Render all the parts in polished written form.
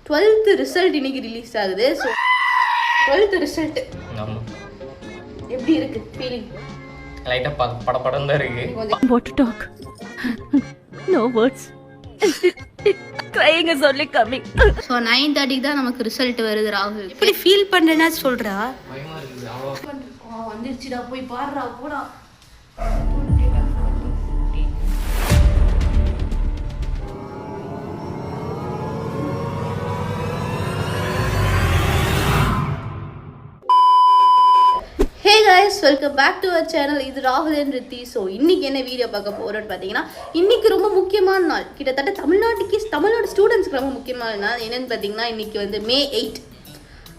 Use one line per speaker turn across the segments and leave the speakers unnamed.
12th result இன்னைக்கு release ஆகுது. So 12th result எப்படி இருக்கு ஃபீலிங்?
லைட்டா படபடன்னு தான் இருக்கு.
What to talk? No words. Crying is only coming.
So 9:30 தான் நமக்கு ரிசல்ட் வருது. ராகுல் எப்படி ஃபீல் பண்றேன்னா சொல்றா?
பயமா இருக்குது. அவ்வளோ
வந்துருச்சுடா, போய் பாடுறா போடா. Hey guys, welcome back to our channel. இது ராகுல் அண்ட் ரித்தி. ஸோ இன்றைக்கி என்ன வீடியோ பார்க்க போகிறோன்னு பார்த்தீங்கன்னா, இன்றைக்கி ரொம்ப முக்கியமான நாள். கிட்டத்தட்ட தமிழ்நாடு ஸ்டூடெண்ட்ஸ்க்கு ரொம்ப முக்கியமான நாள். என்னென்னு பார்த்தீங்கன்னா, இன்றைக்கி வந்து May 8,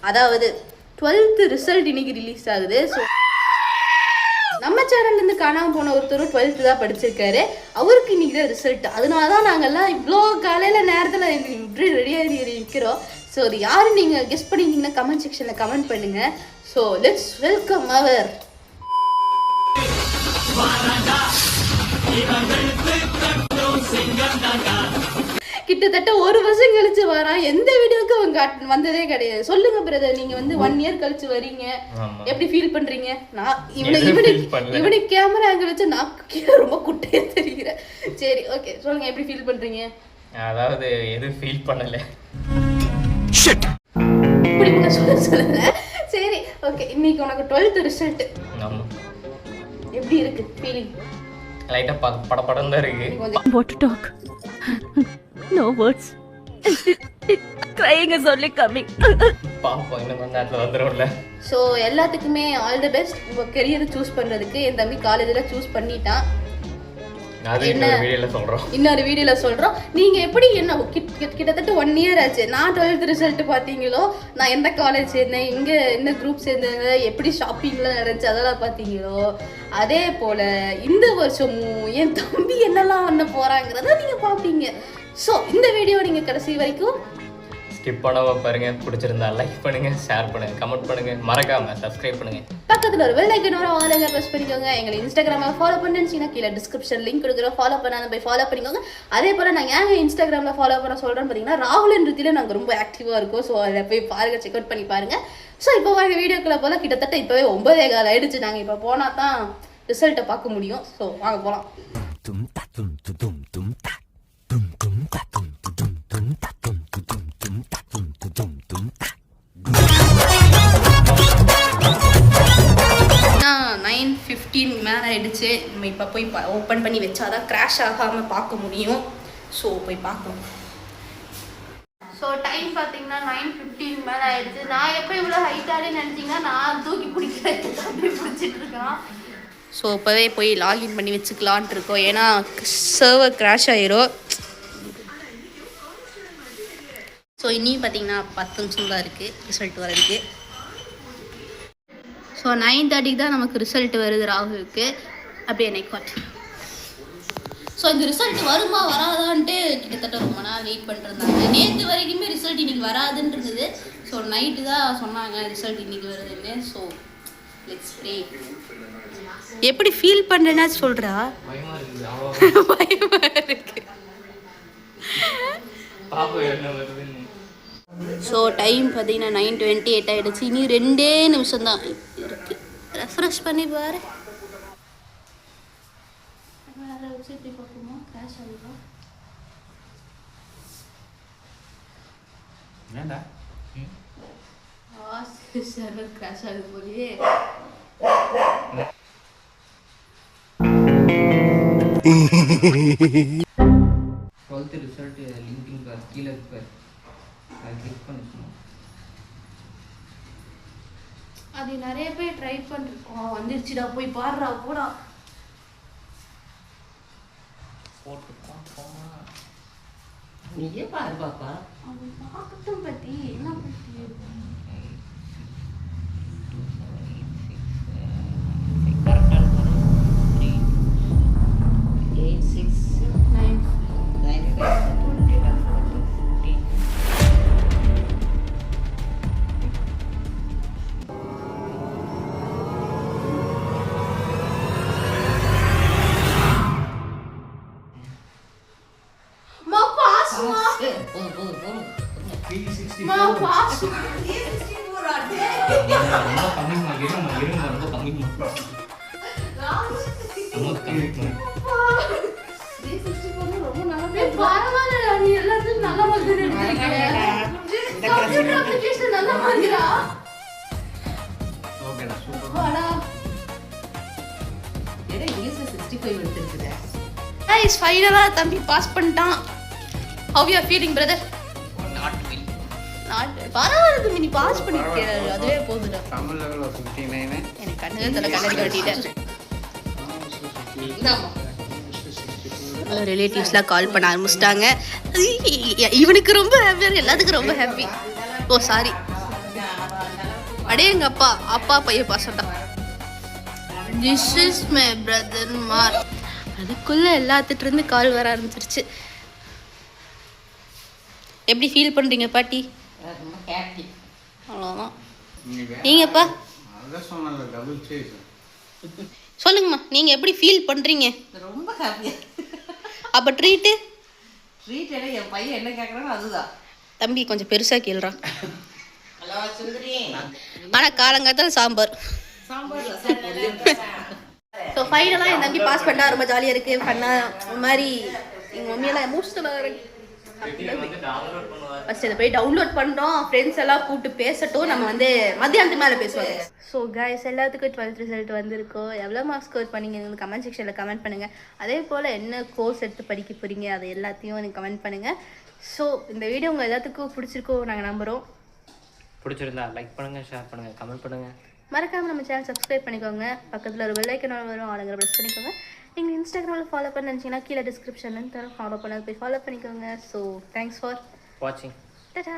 அதாவது 12th ரிசல்ட் இன்றைக்கி ரிலீஸ் ஆகுது. ஸோ நம்ம சேனல்லேருந்து காணாமல் போன ஒருத்தரும் 12th தான் படிச்சிருக்காரு. அவருக்கு இன்றைக்கி தான் ரிசல்ட். அதனால தான் நாங்கள்லாம் இவ்வளோ காலையில் நேரத்தில் இப்படி ரெடியாகி இருக்கிறோம். ஸோ அது யாரும் நீங்கள் கெஸ் பண்ணியிருந்தீங்கன்னா கமெண்ட் செக்ஷனில் கமெண்ட் பண்ணுங்கள். So let's welcome our கிட்டத்தட்ட ஒரு வருஷம் கழிச்சு வரா. எந்த வீடியோக்கு அவங்க வந்ததே கிடையாது. சொல்லுங்க பிரதர், நீங்க வந்து 1 year கழிச்சு வரீங்க, எப்படி ஃபீல் பண்றீங்க? நான் இவனுக்கு கேமரா அங்க வச்சு நான் ரொம்ப குட்டையா தெரிகிறேன். சரி, ஓகே, சொல்லுங்க எப்படி ஃபீல் பண்றீங்க?
அதாவது எதுவும் ஃபீல் பண்ணல.
சொல்லுங்க. சரி, ஓகே, இன்னைக்கு உனக்கு 12th ரிசல்ட் எப்படி இருக்கு ஃபீலிங்?
லைட்டா படபடன்னு தான் இருக்கு.
What to talk? No words. Crying is only coming.
பாப்போம், இன்னும் கொஞ்ச நேரத்துல வந்துரும்ல.
ஸோ எல்லாத்துக்குமே ஆல் தி பெஸ்ட். உங்க கெரியரை சூஸ் பண்றதுக்கு என் தம்பி காலேஜில் சூஸ் பண்ணிட்டான். இன்னொரு வீடியோல சொல்றோம். நீங்க எப்படி என்ன கிட்டத்தட்ட 1 year ஆச்சு. நான் 12th ரிசல்ட் பாத்தீங்களோ, நான் எந்த காலேஜ் சேர்ந்தேன், இங்க என்ன குரூப் சேர்ந்தேன், எப்படி ஷாப்பிங்ல நடந்துச்சு அதெல்லாம் பாத்தீங்களோ, அதே போல இந்த வருஷமும் என் தம்பி என்னெல்லாம் பண்ண போறாங்கிறத நீங்க பாப்பீங்க. ஸோ இந்த வீடியோ நீங்க கடைசி வரைக்கும்
ஸ்கிப் பண்ணாம பாருங்க. பிடிச்சிருந்தா லைக் பண்ணுங்க, ஷேர் பண்ணுங்க, கமெண்ட் பண்ணுங்க, மறக்காம சப்ஸ்கிரைப் பண்ணுங்க.
பக்கத்துல ஒரு பெல் ஐகான் வரும், ஆல் பிரஸ் பண்ணிக்கோங்க. எங்களை இன்ஸ்டாகிராம்ல ஃபாலோ பண்ணுச்சுன்னா கீழே டிஸ்கிரிப்ஷன் லிங்க் கொடுக்குறோம். ஃபாலோ பண்ணாத போய் ஃபாலோ பண்ணிக்கோங்க. அதே போல நாங்கள் ஏங்க இன்ஸ்டாகிராம்ல ஃபாலோ பண்ண சொல்றோம்னு பார்த்தீங்கன்னா, ராகுல் அண்ட் ரித்தியில நாங்கள் ரொம்ப ஆக்டிவா இருக்கோம். ஸோ அதை போய் பாருங்க, செக் அவுட் பண்ணி பாருங்க. ஸோ இப்போ வாங்க வீடியோக்குள்ள போல. கிட்டத்தட்ட இப்பவே 9:15 ஆயிடுச்சு. நாங்கள் இப்போ போனா தான் ரிசல்ட்டை பார்க்க முடியும். ஸோ வாங்க போகலாம். மேலே ஆயிடுச்சு. நம்ம இப்போ போய் ஓப்பன் பண்ணி வச்சாதான் கிராஷ் ஆகாமல் பார்க்க முடியும். ஸோ போய் பார்க்கலாம். ஸோ டைம் பார்த்தீங்கன்னா 9:15 மேலே ஆயிடுச்சு. நான் எப்போ இவ்வளோ ஹைட்டாலே நினச்சிங்கன்னா நான் தூக்கி பிடிக்கிறேன், தம்பி பிடிச்சிட்டு இருக்கான். ஸோ இப்போவே போய் லாகின் பண்ணி வச்சுக்கலான்ட்டு இருக்கோம். ஏன்னா சர்வர் கிராஷ் ஆயிரும். ஸோ இன்னும் பார்த்தீங்கன்னா 10 நிமிஷம் தான் இருக்குது ரிசல்ட் வரதுக்கு. ஸோ 9:30 தான் நமக்கு ரிசல்ட் வருது ராகுலுக்கு. அப்படியே நெக்வாட். ஸோ இந்த ரிசல்ட் வருமா வராதான்ட்டு கிட்டத்தட்ட ரொம்ப நாள் வெயிட் பண்ணிருந்தாங்க. நேற்று வரைக்குமே ரிசல்ட் இன்னைக்கு வராதுன்னு இருந்தது. ஸோ நைட்டு தான் சொன்னாங்க ரிசல்ட் இன்னைக்கு வருதுன்னு. So let's pray. எப்படி ஃபீல் பண்ணுறேன்னா சொல்கிறா?
பயமா இருக்கு. பாப்போம் என்ன வருதுன்னு.
ஸோ டைம் பார்த்தீங்கன்னா 9:28 ஆகிடுச்சு. இனி 2 நிமிஷம் தான் இருக்குது. ரெஃப்ரெஷ் பண்ணி பாரு. கிராஷ் ஆகுது போலியே.
ரிசல்ட் லிங்க் கீழே இருக்கு.
அது நிறைய பேர் ட்ரை பண்ணிருக்கோம். வந்துருச்சுடா, போய் பாடுறா போடா.
நீயே பாரு பாப்பா.
அது பார்க்கட்டும் பத்தி என்ன பத்தி. மா பாஸ்
ரொம்ப கம்மிமா இருமா ரொம்ப கம்மிமா ரொம்ப கம்மிமா
பரவாயில்ல நீ எல்லாத்தையும் நல்லா வந்து கம்ப்யூட்டர் அப்ளிகேஷன் நல்லா மாதிரா
ஓகேடா சூப்பர்
வாடா
ஏடா இங்கிலீஷ்ல 65 எடுத்துருக்குது.
गाइस ஃபைனலா தம்பி பாஸ் பண்ணிட்டான். how you are feeling brother? Not பரவாயில்ல தம்பி நீ பாஸ் பண்ணிருக்க அதுவே போதுடா.
தமிழ் லெவல் 59
எனக்கு கண்ணே தல கண்ணடி கட்டிட்டேன்.
இந்தாம்மா.
ரிலேட்டிவ்ஸ்லாம் கால் பண்ண ஆரம்பிச்சிட்டாங்க. இவனுக்கு ரொம்ப ஹாப்பி எல்லாத்துக்கும் ரொம்ப ஹாப்பி. ஓ சாரி அடே எங்க அப்பா பையன் பாஸ் பண்ணிட்டான். திஸ் இஸ் மை பிரதர் மார். அதுக்குள்ள எல்லாத்துட்டு இருந்து கால் வர ஆரம்பிச்சிருச்சு. எப்படி ஃபீல் பண்றீங்க பாட்டி?
ரொம்ப ஹாப்பி.
அவ்வளோதான். நீங்கப்பா
அதான் சொன்னல டபுள் சேஸ்.
சொல்லுங்கம்மா நீங்க எப்படி ஃபீல் பண்றீங்க?
ரொம்ப ஹாப்பியா.
அப்ப ட்ரீட்டு
ட்ரீட் எல்லாம் என் பையன் என்ன கேட்குறானோ அதுதான்.
தம்பி கொஞ்சம் பெருசா கேளுடா.
ஹலோ சுந்தரி.
ஆனா காலங்காத்தால சாம்பார்.
சாம்பார்
ஸோ ஃபைனலாக என் தம்பி பாஸ் பண்ணா ரொம்ப ஜாலியாக இருக்குது. பண்ணா ஒரு மாதிரி எங்கள் மம்மியெல்லாம் எமோஷனலாக ஃபஸ்ட் இதை போய் டவுன்லோட் பண்ணுறோம். ஃப்ரெண்ட்ஸ் எல்லாம் கூப்பிட்டு பேசட்டும். நம்ம வந்து மத்தியானத்து மேலே பேசுவாங்க. ஸோ கைஸ் எல்லாத்துக்கும் 12th ரிசல்ட் வந்திருக்கோம். எவ்வளோ மார்க் ஸ்கோர் பண்ணீங்க கமெண்ட் செக்ஷனில் கமெண்ட் பண்ணுங்கள். அதே போல் என்ன கோர்ஸ் எடுத்து படிக்க போகிறீங்க அதை எல்லாத்தையும் எனக்கு கமெண்ட் பண்ணுங்கள். ஸோ இந்த வீடியோ உங்கள் எல்லாத்துக்கும் பிடிச்சிருக்கோ நாங்கள் நம்புகிறோம்.
பிடிச்சிருந்தா லைக் பண்ணுங்க, ஷேர் பண்ணுங்க, கமெண்ட் பண்ணுங்க.
மறக்காமல் நம்ம சேனல் சப்ஸ்கிரைப் பண்ணிக்கோங்க. பக்கத்தில் ஒரு பெல் ஐக்கன் வரும், ஆளுங்கிற ப்ரெஸ் பண்ணிக்கோங்க. நீங்கள் இன்ஸ்டாகிராமில் ஃபாலோ பண்ண நினச்சிங்கன்னா கீழே டிஸ்கிரிப்ஷன்லேருந்து தரோம், ஃபாலோ பண்ண போய் ஃபாலோ பண்ணிக்கோங்க. ஸோ தேங்க்ஸ் ஃபார்
வாட்சிங்.
டாடா.